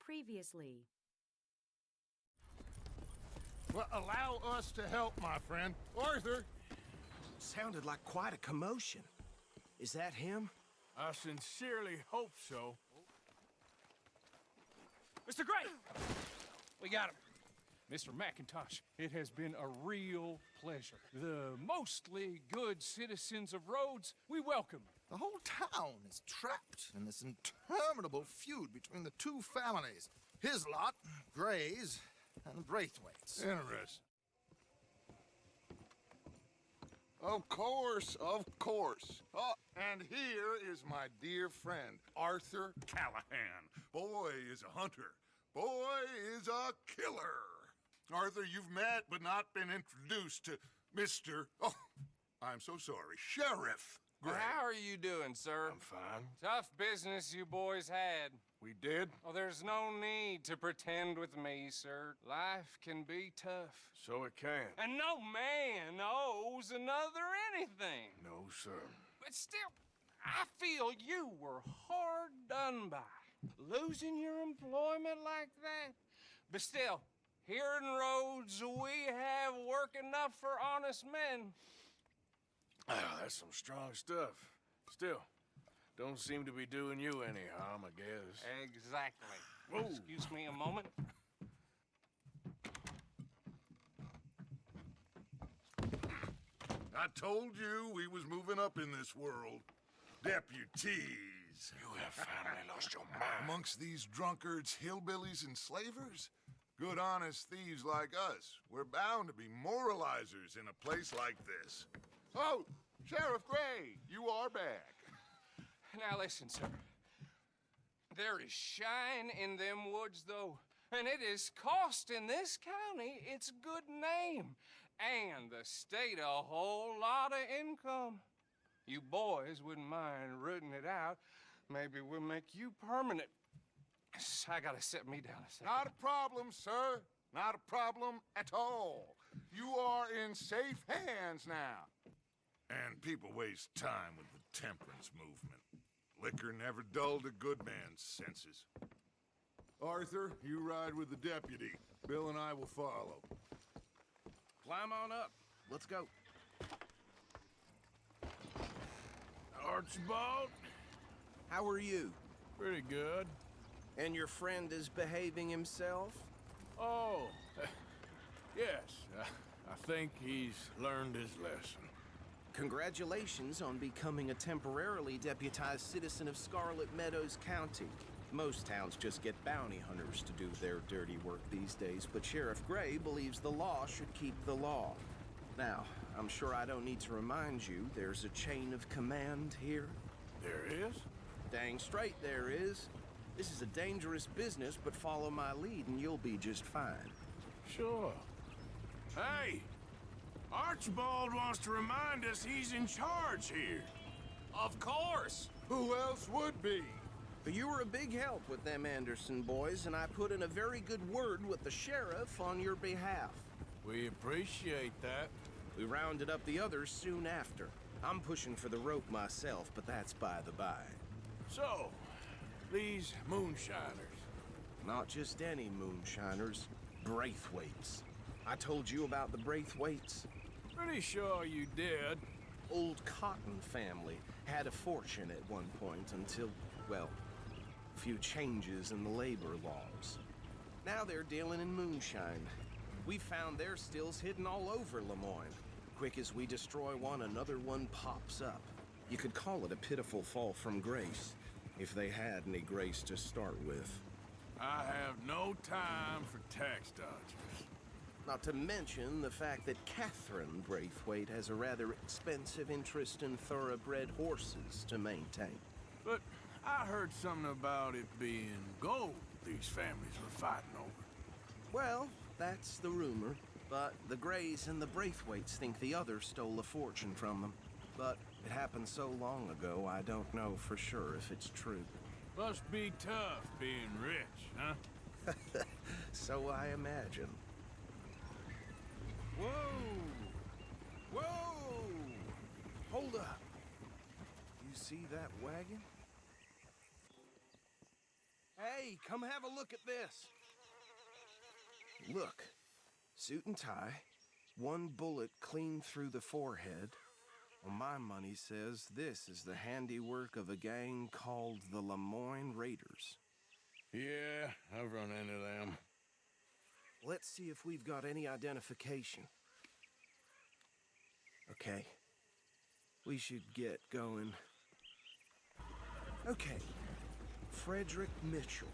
previously. Well, allow us to help, my friend. Arthur! Sounded like quite a commotion. Is that him? I sincerely hope so. Mr. Gray! We got him. Mr. McIntosh, it has been a real pleasure. The mostly good citizens of Rhodes, we welcome you. The whole town is trapped in this interminable feud between the two families. His lot, Gray's, and Braithwaite's. Interesting. Of course, of course. Oh, and here is my dear friend, Arthur Callahan. Boy is a hunter. Boy is a killer. Arthur, you've met but not been introduced to Mr. Oh, I'm so sorry, Sheriff Gray. How are you doing, sir? I'm fine. Tough business you boys had. We did? Oh, there's no need to pretend with me, sir. Life can be tough. So it can. And no man owes another anything. No, sir. But still, I feel you were hard done by. Losing your employment like that. But still, here in Rhodes, we have work enough for honest men. Ah, that's some strong stuff. Still, don't seem to be doing you any harm, I guess. Exactly. Whoa. Excuse me a moment. I told you we was moving up in this world. Deputies. You have finally lost your mind. Amongst these drunkards, hillbillies, and slavers? Good, honest thieves like us. We're bound to be moralizers in a place like this. Oh, Sheriff Gray, you are back. Now listen, sir. There is shine in them woods, though, and it is costing this county its good name, and the state a whole lot of income. You boys wouldn't mind rooting it out. Maybe we'll make you permanent. I gotta sit me down a second. Not a problem, sir. Not a problem at all. You are in safe hands now. And people waste time with the temperance movement. Liquor never dulled a good man's senses. Arthur, you ride with the deputy. Bill and I will follow. Climb on up. Let's go. Archibald? How are you? Pretty good. And your friend is behaving himself? Oh, yes. I think he's learned his lesson. Congratulations on becoming a temporarily deputized citizen of Scarlet Meadows County. Most towns just get bounty hunters to do their dirty work these days, but Sheriff Gray believes the law should keep the law. Now, I'm sure I don't need to remind you, there's a chain of command here. There is? Dang straight there is. This is a dangerous business, but follow my lead and you'll be just fine. Sure. Hey! Archibald wants to remind us he's in charge here. Of course! Who else would be? You were a big help with them Anderson boys, and I put in a very good word with the sheriff on your behalf. We appreciate that. We rounded up the others soon after. I'm pushing for the rope myself, but that's by the by. So, these moonshiners. Not just any moonshiners, Braithwaites. I told you about the Braithwaites. Pretty sure you did. Old Cotton family had a fortune at one point until, well, a few changes in the labor laws. Now they're dealing in moonshine. We found their stills hidden all over Lemoyne. Quick as we destroy one, another one pops up. You could call it a pitiful fall from grace, if they had any grace to start with. I have no time for tax dodgers. Not to mention the fact that Catherine Braithwaite has a rather expensive interest in thoroughbred horses to maintain. But I heard something about it being gold these families were fighting over. Well, that's the rumor. But the Grays and the Braithwaites think the other stole a fortune from them. But it happened so long ago, I don't know for sure if it's true. Must be tough being rich, huh? So I imagine. Whoa! Whoa! Hold up. You see that wagon? Hey, come have a look at this. Look, suit and tie, one bullet clean through the forehead. Well, my money says this is the handiwork of a gang called the Lemoyne Raiders. Yeah, I've run into them. Let's see if we've got any identification. Okay. We should get going. Okay. Frederick Mitchell,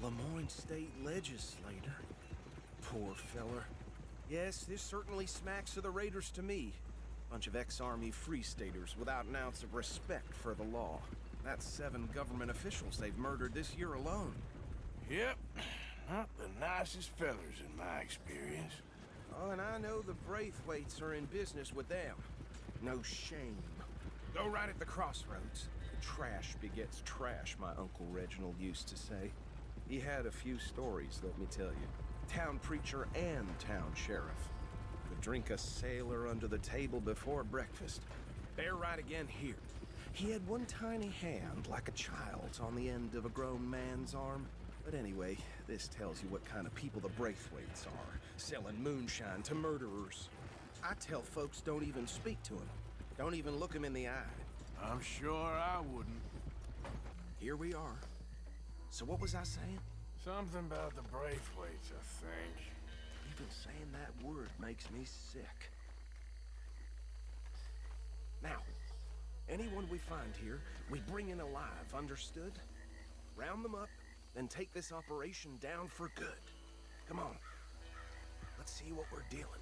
Lemoyne State Legislator. Poor feller. Yes, this certainly smacks of the Raiders to me. Bunch of ex-Army Free Staters without an ounce of respect for the law. That's 7 government officials they've murdered this year alone. Yep, not the nicest fellers in my experience. Oh, and I know the Braithwaites are in business with them. No shame. Go right at the crossroads. Trash begets trash, my Uncle Reginald used to say. He had a few stories, let me tell you. Town preacher and town sheriff. Could drink a sailor under the table before breakfast. Bear right again here. He had one tiny hand, like a child's, on the end of a grown man's arm. But anyway, this tells you what kind of people the Braithwaites are. Selling moonshine to murderers. I tell folks don't even speak to him. Don't even look him in the eye. I'm sure I wouldn't. Here we are. So what was I saying? Something about the Braithwaites, I think. Even saying that word makes me sick. Now, anyone we find here, we bring in alive, understood? Round them up, then take this operation down for good. Come on. Let's see what we're dealing with.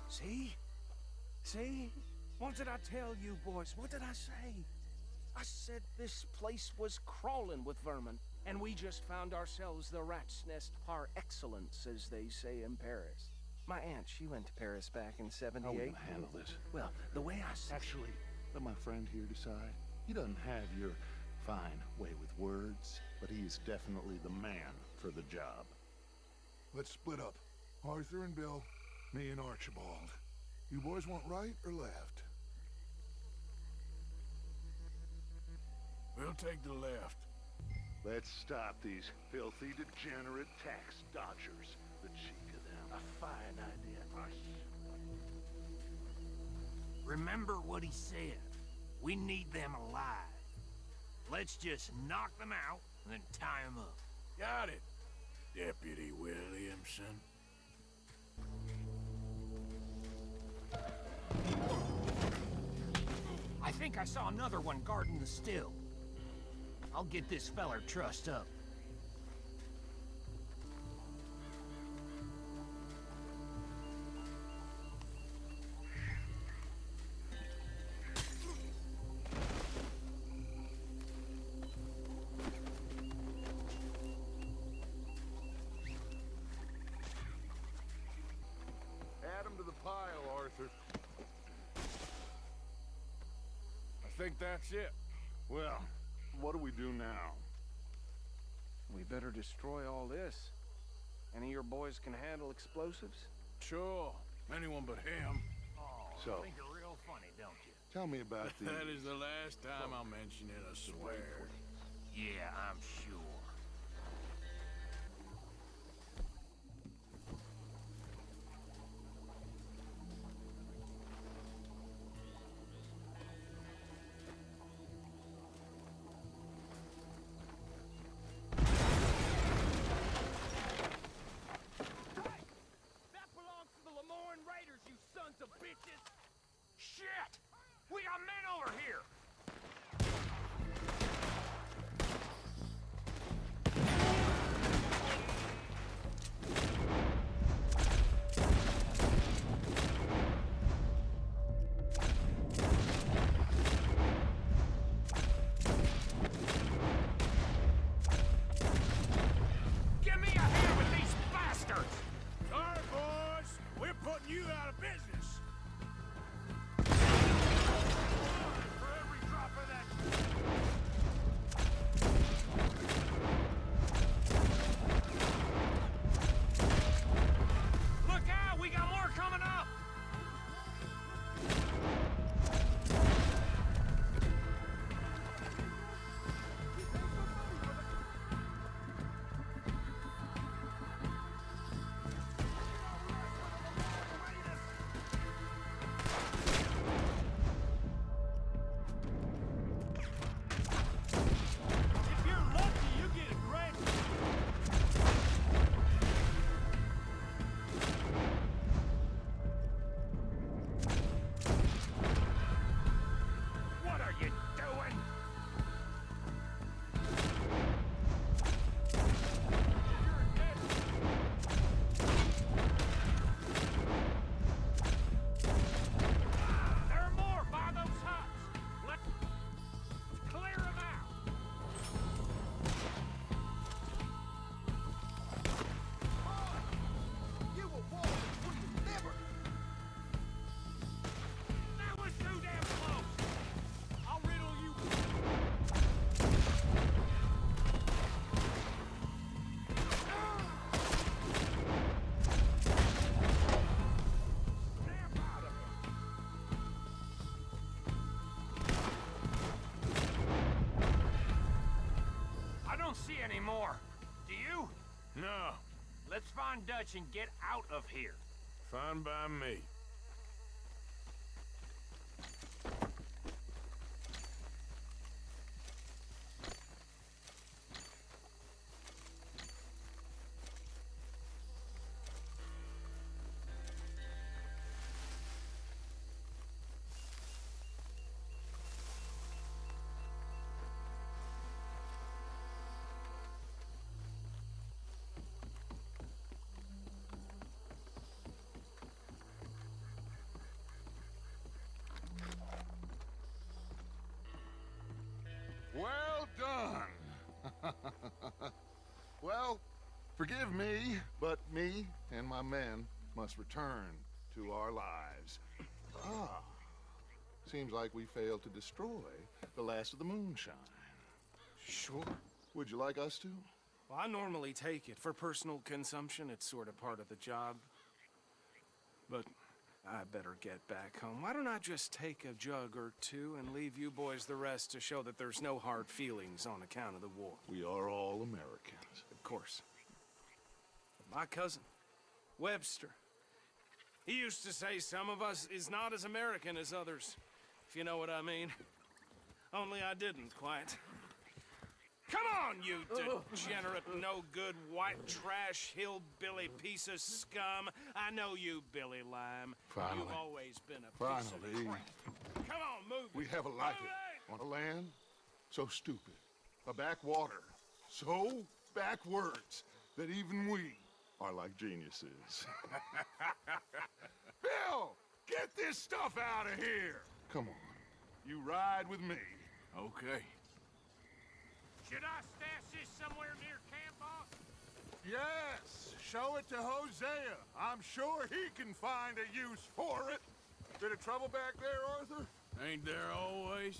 See? See? What did I tell you, boys? What did I say? I said this place was crawling with vermin, and we just found ourselves the rat's nest par excellence, as they say in Paris. My aunt, she went to Paris back in '78. How are we gonna handle this? Well, the way I said... Actually, let my friend here decide. He doesn't have your fine way with words, but he is definitely the man for the job. Let's split up. Arthur and Bill, me and Archibald. You boys want right or left? We'll take the left. Let's stop these filthy, degenerate tax dodgers. The cheek of them. A fine idea. Remember what he said. We need them alive. Let's just knock them out and then tie them up. Got it, Deputy Williamson. I think I saw another one guarding the still. I'll get this feller trussed up. Add 'em to the pile, Arthur. I think that's it. Well, what do we do now? We better destroy all this. Any of your boys can handle explosives? Sure, anyone but him. Oh, So- think you're real funny, don't you? Tell me about the... That is the last time I'll mention it, I swear. Yeah, I'm sure. That belongs to the Lemoyne Raiders, you sons of bitches! Shit! We got men over here! Let's find Dutch and get out of here. Fine by me. Well done. Well, forgive me, but me and my men must return to our lives. Ah, seems like we failed to destroy the last of the moonshine. Sure. Would you like us to? Well, I normally take it. For personal consumption, it's sort of part of the job. But I better get back home. Why don't I just take a jug or two and leave you boys the rest to show that there's no hard feelings on account of the war? We are all Americans. Of course. My cousin, Webster, he used to say some of us is not as American as others, if you know what I mean. Only I didn't quite. Come on, you degenerate, no-good, white trash, hillbilly piece of scum. I know you, Billy Lime. Finally. You've always been a piece Finally. of crap. Come on, move it. We have alighted on a land so stupid, a backwater so backwards that even we are like geniuses. Bill, get this stuff out of here. Come on, you ride with me. Okay. Should I stash this somewhere near camp, boss? Yes, show it to Hosea. I'm sure he can find a use for it. Bit of trouble back there, Arthur? Ain't there always?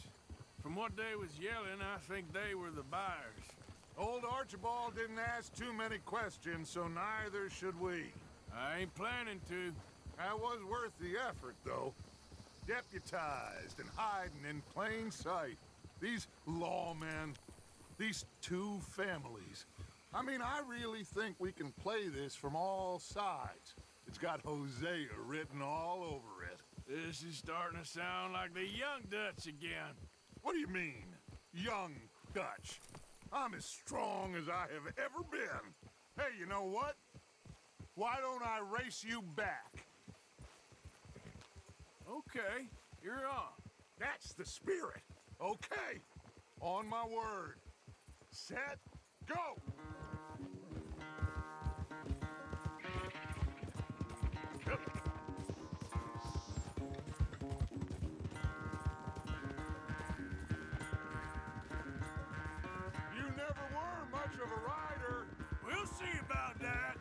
From what they was yelling, I think they were the buyers. Old Archibald didn't ask too many questions, so neither should we. I ain't planning to. That was worth the effort, though. Deputized and hiding in plain sight. These lawmen, these two families. I mean, I really think we can play this from all sides. It's got Hosea written all over it. This is starting to sound like the young Dutch again. What do you mean, young Dutch? I'm as strong as I have ever been. Hey, you know what? Why don't I race you back? Okay, you're on. That's the spirit. Okay, on my word. Set, go! You never were much of a rider. We'll see about that.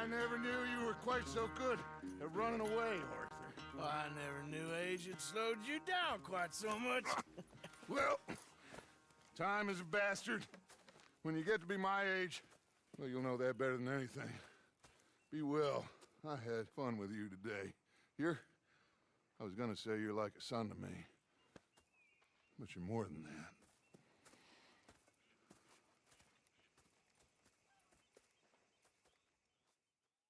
I never knew you were quite so good at running away, Arthur. Well, I never knew age had slowed you down quite so much. Well, time is a bastard. When you get to be my age, well, you'll know that better than anything. Be well. I had fun with you today. I was gonna say you're like a son to me, but you're more than that.